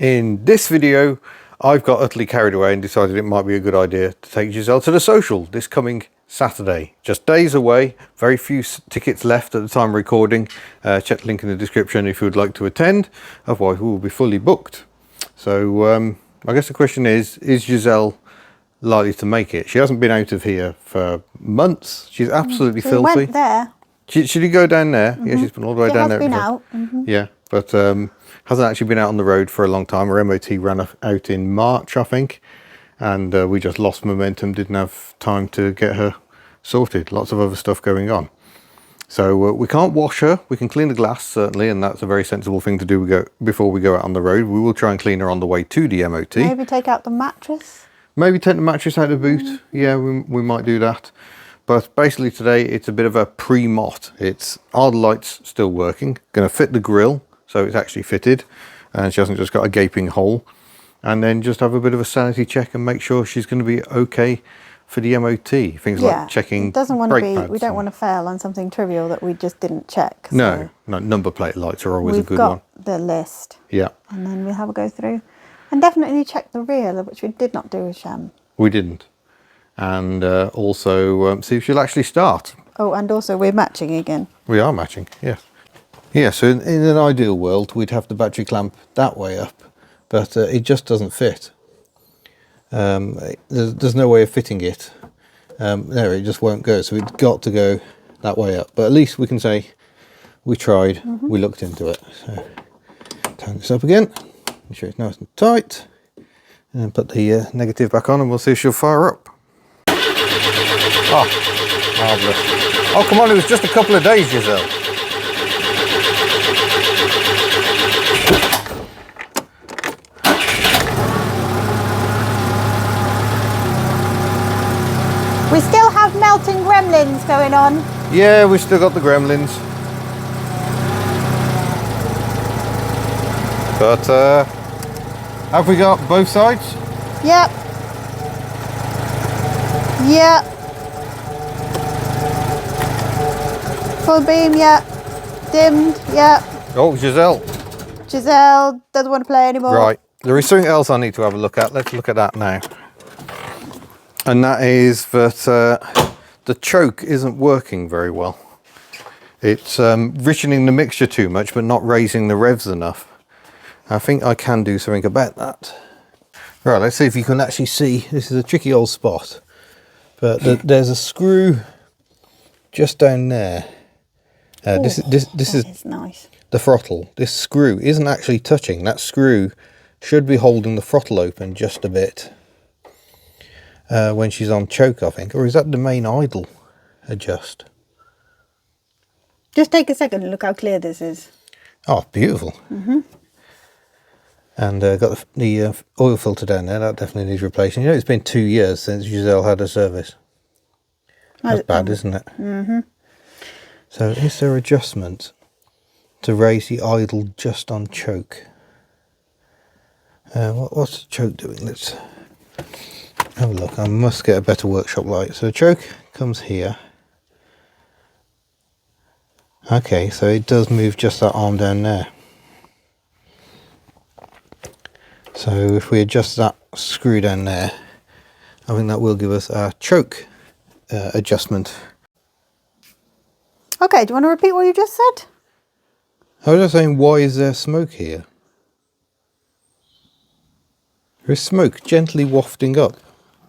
In this video, I've got utterly carried away and decided it might be a good idea to take Giselle to the social this coming Saturday. Just days away, very few tickets left at the time of recording. Check the link in the description if you would like to attend, otherwise we will be fully booked. So I guess the question is Giselle likely to make it? She hasn't been out of here for months. She's absolutely filthy. We went there. She did go down there. Yeah, she's been all the way down there. She has been out. Yeah, but hasn't actually been out on the road for a long time. Her MOT ran out in March, I think, and we just lost momentum, didn't have time to get her sorted. Lots of other stuff going on. So we can't wash her. We can clean the glass, certainly, and that's a very sensible thing to do before we go out on the road. We will try and clean her on the way to the MOT. Maybe take out the mattress? Maybe take the mattress out of the boot. Yeah, we might do that. But basically today it's a bit of a pre-mot. Are the lights still working? Going to fit the grill, so it's actually fitted, and she hasn't just got a gaping hole. And then just have a bit of a sanity check and make sure she's going to be okay for the MOT. Things like checking brake pads. We don't want to fail on something trivial that we just didn't check. So no, number plate lights are always a good one. We've got the list. Yeah. And then we'll have a go through. And definitely check the rear, which we did not do with Sham. We didn't. And also see if she'll actually start. Oh, and also we're matching again. We are matching, yes. Yeah, so in an ideal world, we'd have the battery clamp that way up, but it just doesn't fit. There's no way of fitting it. There, it just won't go, so we've got to go that way up. But at least we can say we tried, we looked into it. So turn this up again, make sure it's nice and tight, and put the negative back on, and we'll see if she'll fire up. Oh, marvellous. Oh, come on, it was just a couple of days, Giselle. We still have melting gremlins going on. Yeah, we've still got the gremlins. But, have we got both sides? Yep. Yep. Full beam, yeah. Dimmed, yeah. Oh, Giselle. Giselle doesn't want to play anymore. Right. There is something else I need to have a look at. Let's look at that now. And that is that the choke isn't working very well. It's richening the mixture too much, but not raising the revs enough. I think I can do something about that. Right, let's see if you can actually see. This is a tricky old spot. But there's a screw just down there. This is nice. The throttle. This screw isn't actually touching. That screw should be holding the throttle open just a bit when she's on choke, I think. Or is that the main idle adjust? Just take a second and look how clear this is. Oh, beautiful. And got the oil filter down there. That definitely needs replacing. You know, it's been 2 years since Giselle had a service. That's bad, isn't it? So is there adjustment to raise the idle just on choke? What's the choke doing? Let's have a look. I must get a better workshop light. So the choke comes here. Okay, so it does move just that arm down there. So if we adjust that screw down there, I think that will give us a choke adjustment. Okay, do you want to repeat what you just said? I was just saying, why is there smoke here? There is smoke gently wafting up.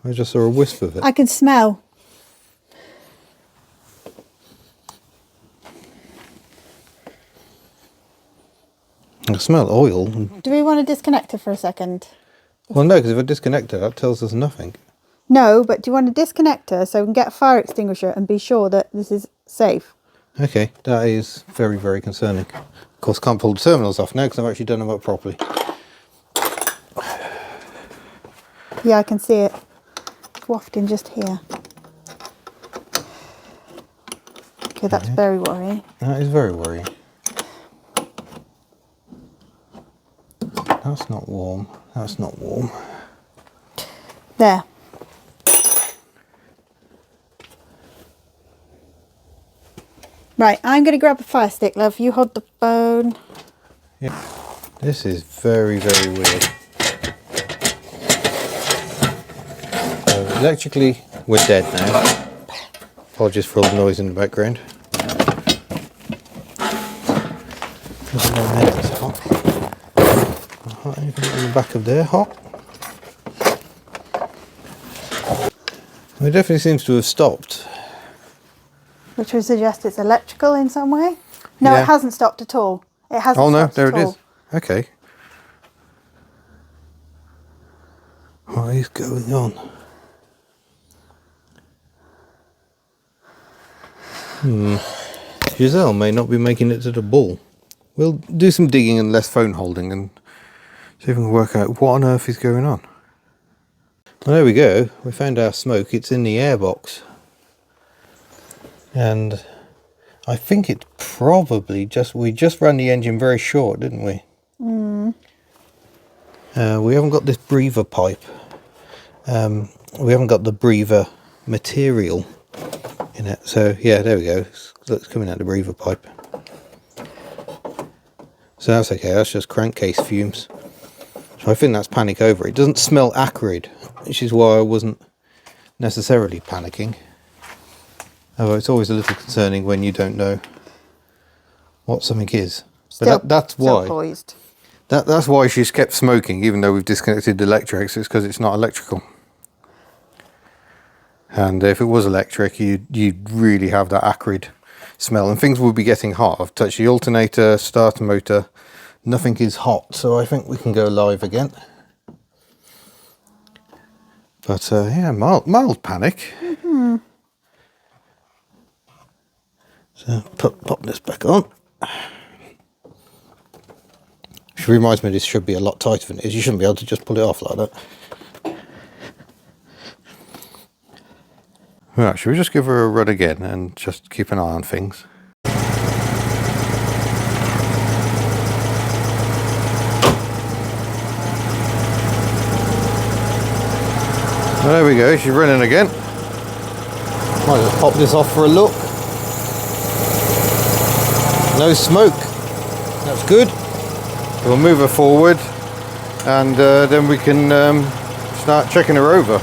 I just saw a wisp of it. I can smell. I smell oil. Do we want to disconnect it for a second? Well, no, because if I disconnect it, that tells us nothing. No, but do you want to disconnect her so we can get a fire extinguisher and be sure that this is safe? Okay, that is very, very concerning. Of course, can't pull the terminals off now because I've actually done them up properly. Yeah, I can see it. It's wafting just here. Okay, that's very worrying. That is very worrying. That's not warm. That's not warm. There. Right, I'm going to grab a fire stick, love. You hold the phone. Yeah. This is very, very weird. So electrically, we're dead now. Apologies for all the noise in the background. Anything on the back of there hot? It definitely seems to have stopped. Which would suggest it's electrical in some way. No, Yeah. it hasn't stopped at all. It hasn't Oh no, stopped there at it all. is. Okay. What is going on? Giselle may not be making it to the ball. We'll do some digging and less phone holding and see if we can work out what on earth is going on. Well, there we go. We found our smoke. It's in the airbox. And I think it's probably we just ran the engine very short, didn't we? We haven't got this breather pipe. We haven't got the breather material in it. So yeah, there we go. It's coming out the breather pipe. So that's okay. That's just crankcase fumes. So I think that's panic over. It doesn't smell acrid, which is why I wasn't necessarily panicking. Although it's always a little concerning when you don't know what something is. But that's why. Poised. That's why she's kept smoking, even though we've disconnected the electrics. It's because it's not electrical. And if it was electric, you'd really have that acrid smell, and things would be getting hot. I've touched the alternator, starter motor. Nothing is hot, so I think we can go live again. But yeah, mild panic. So pop this back on. Which reminds me, this should be a lot tighter than it is. You shouldn't be able to just pull it off like that. Right, should we just give her a run again and just keep an eye on things? Well, there we go, she's running again. Might just pop this off for a look. No smoke. That's good. We'll move her forward and then we can start checking her over.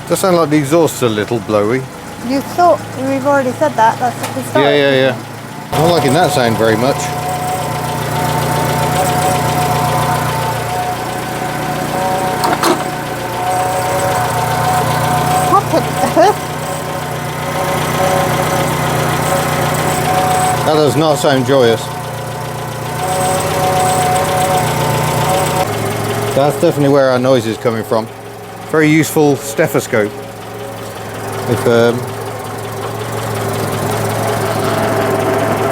Does sound like the exhaust's a little blowy. You thought we've already said that. That's what we started. Yeah. I'm not liking that sound very much. What the earth? That does not sound joyous. That's definitely where our noise is coming from. Very useful stethoscope. If I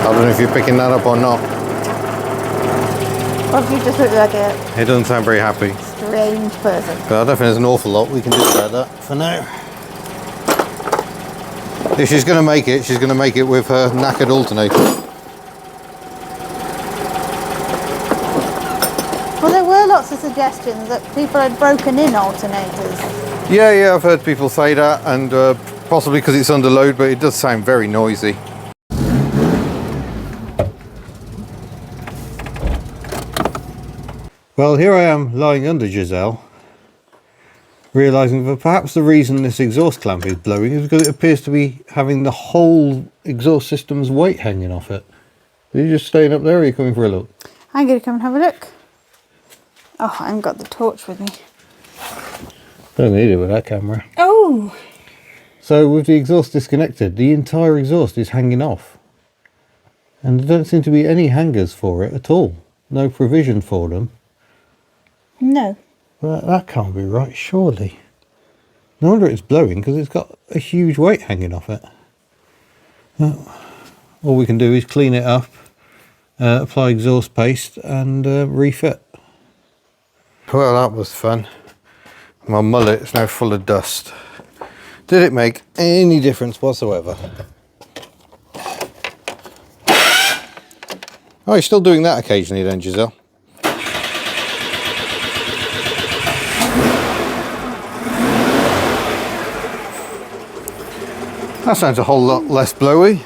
don't know if you're picking that up or not. Or if you just look like a It doesn't sound very happy. strange person. But I don't think there's an awful lot we can do about that for now. If she's going to make it, she's going to make it with her knackered alternator. Well, there were lots of suggestions that people had broken in alternators. Yeah, I've heard people say that, and possibly because it's under load, but it does sound very noisy. Well, here I am lying under Giselle, realising that perhaps the reason this exhaust clamp is blowing is because it appears to be having the whole exhaust system's weight hanging off it. Are you just staying up there, or are you coming for a look? I'm going to come and have a look. Oh, I haven't got the torch with me. Don't need it with that camera. Oh! So with the exhaust disconnected, the entire exhaust is hanging off. And there don't seem to be any hangers for it at all. No provision for them. No. Well, that can't be right, surely. No wonder it's blowing, because it's got a huge weight hanging off it. Well, all we can do is clean it up, apply exhaust paste and refit. Well, that was fun. My mullet is now full of dust. Did it make any difference whatsoever? Oh, you're still doing that occasionally then, Giselle? That sounds a whole lot less blowy.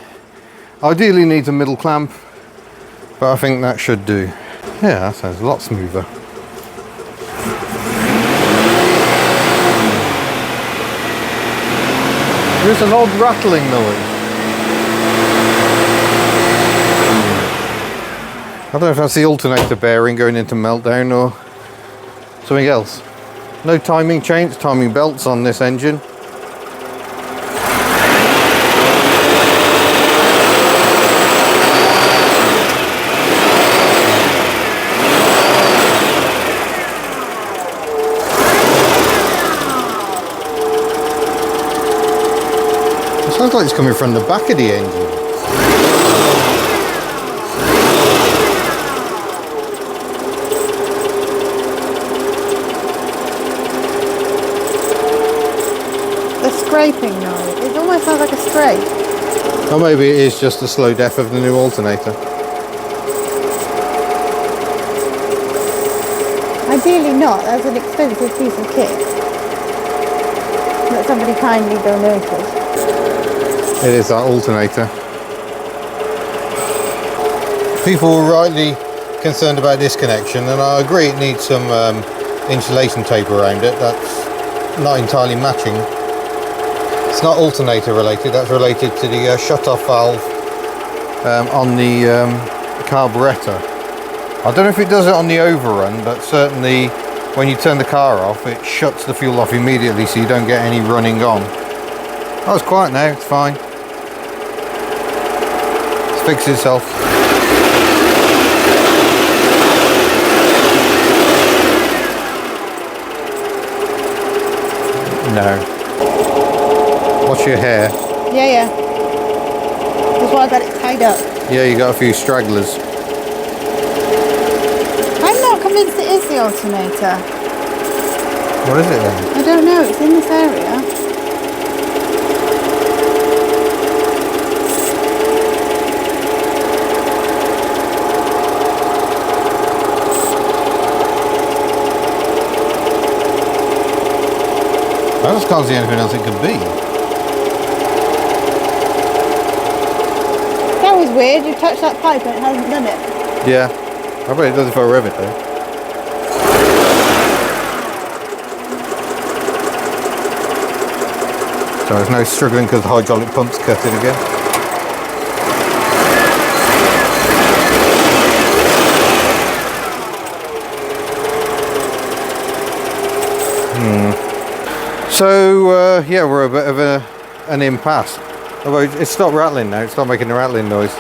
Ideally needs a middle clamp, but I think that should do. Yeah, that sounds a lot smoother. There's an odd rattling noise. I don't know if that's the alternator bearing going into meltdown or something else. No timing chains, timing belts on this engine. It sounds like it's coming from the back of the engine. The scraping noise. It almost sounds like a scrape. Or maybe it is just the slow death of the new alternator. Ideally not. That's an expensive piece of kit that somebody kindly donated. It is that alternator. People were rightly concerned about this connection, and I agree it needs some insulation tape around it. That's not entirely matching. It's not alternator related, that's related to the shut-off valve on the carburettor. I don't know if it does it on the overrun, but certainly when you turn the car off, it shuts the fuel off immediately so you don't get any running on. Oh, it's quiet now, it's fine. It's fixed itself. No. What's your hair? Yeah. That's why I got it tied up. Yeah, you got a few stragglers. I'm not convinced it is the alternator. What is it then? I don't know, it's in this area. I just can't see anything else it could be. That was weird, you touched that pipe and it hasn't done it. Yeah, I bet it does if I rev it though. So there's no struggling because the hydraulic pump's cut it again. So yeah, we're a bit of an impasse. Although it's stopped rattling now, it's not making a rattling noise.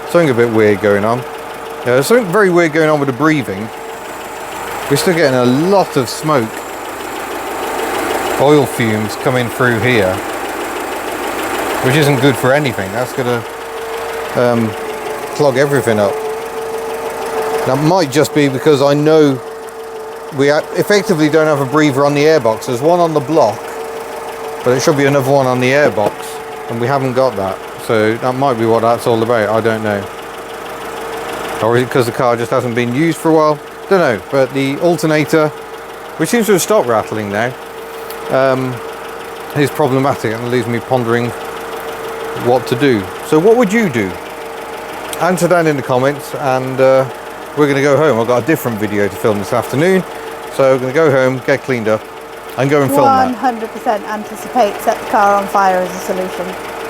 Something a bit weird going on. Yeah, there's something very weird going on with the breathing. We're still getting a lot of smoke. Oil fumes coming through here, which isn't good for anything. That's gonna clog everything up. That might just be because I know we effectively don't have a breather on the airbox. There's one on the block, but it should be another one on the airbox, and we haven't got that. So that might be what that's all about. I don't know. Or is it because the car just hasn't been used for a while? Don't know. But the alternator, which seems to have stopped rattling now, is problematic and leaves me pondering what to do. So what would you do? Answer down in the comments, and we're going to go home. I've got a different video to film this afternoon, so I'm going to go home, get cleaned up, and go and film that. 100% anticipate set the car on fire as a solution.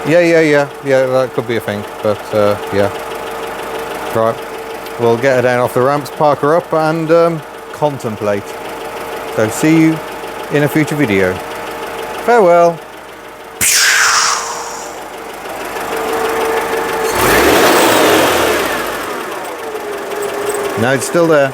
Yeah, that could be a thing, but yeah. Right, we'll get her down off the ramps, park her up, and contemplate. So see you in a future video. Farewell. No, it's still there.